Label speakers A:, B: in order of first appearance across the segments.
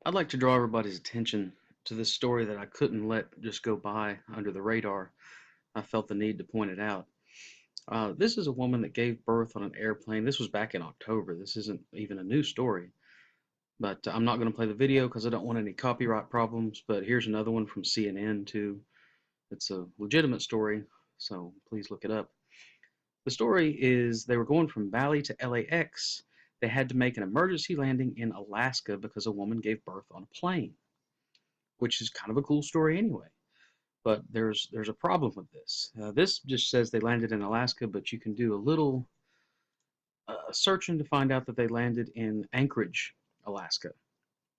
A: I'd like to draw everybody's attention to this story that I couldn't let just go by under the radar. I felt the need to point it out. This is a woman that gave birth on an airplane. This was back in October. This isn't even a new story, but I'm not going to play the video because I don't want any copyright problems. But here's another one from CNN too. It's a legitimate story, so please look it up. The story is they were going from Bali to LAX. They had to make an emergency landing in Alaska because a woman gave birth on a plane, which is kind of a cool story anyway. But there's a problem with this. This just says they landed in Alaska, but you can do a little searching to find out that they landed in Anchorage, Alaska.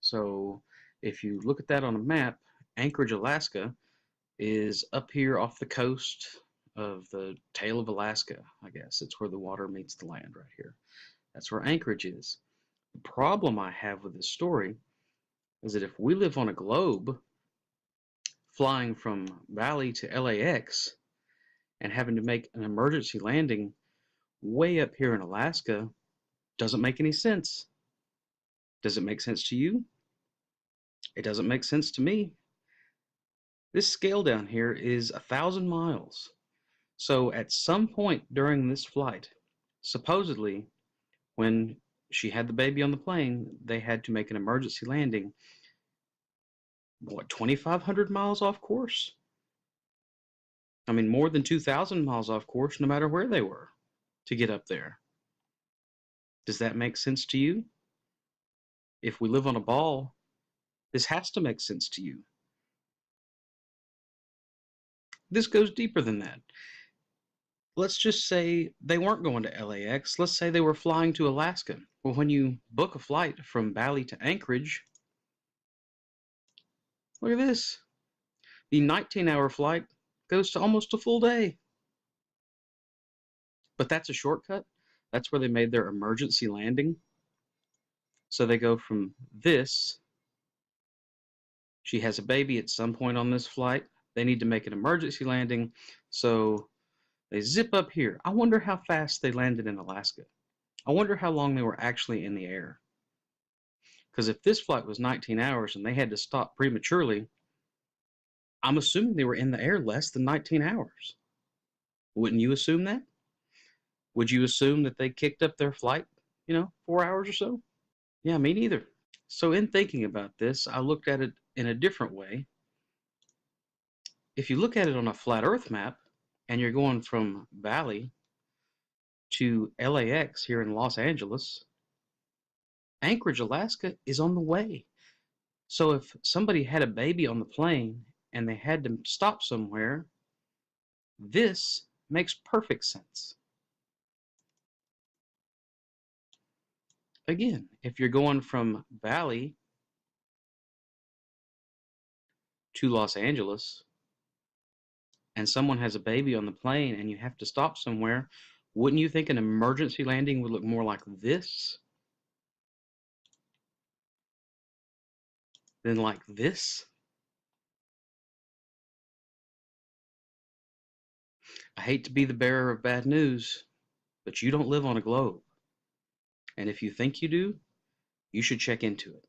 A: So if you look at that on a map, Anchorage, Alaska is up here off the coast of the tail of Alaska, I guess. It's where the water meets the land right here. That's where Anchorage is. The problem I have with this story is that if we live on a globe, flying from Bali to LAX and having to make an emergency landing way up here in Alaska doesn't make any sense. Does it make sense to you? It doesn't make sense to me. This scale down here is 1,000 miles. So at some point during this flight, supposedly when she had the baby on the plane, they had to make an emergency landing, what, 2,500 miles off course? I mean, more than 2,000 miles off course, no matter where they were, to get up there. Does that make sense to you? If we live on a ball, this has to make sense to you. This goes deeper than that. Let's just say they weren't going to LAX. Let's say they were flying to Alaska. Well, when you book a flight from Bali to Anchorage, look at this. The 19-hour flight goes to almost a full day. But that's a shortcut. That's where they made their emergency landing. So they go from this. She has a baby at some point on this flight. They need to make an emergency landing. So they zip up here. I wonder how fast they landed in Alaska. I wonder how long they were actually in the air. Because if this flight was 19 hours and they had to stop prematurely, I'm assuming they were in the air less than 19 hours. Wouldn't you assume that? Would you assume that they kicked up their flight, 4 hours or so? Yeah, me neither. So in thinking about this, I looked at it in a different way. If you look at it on a flat Earth map, and you're going from Bali to LAX here in Los Angeles, Anchorage, Alaska is on the way. So if somebody had a baby on the plane and they had to stop somewhere, this makes perfect sense. Again, if you're going from Bali to Los Angeles and someone has a baby on the plane and you have to stop somewhere, wouldn't you think an emergency landing would look more like this than like this? I hate to be the bearer of bad news, but you don't live on a globe. And if you think you do, you should check into it.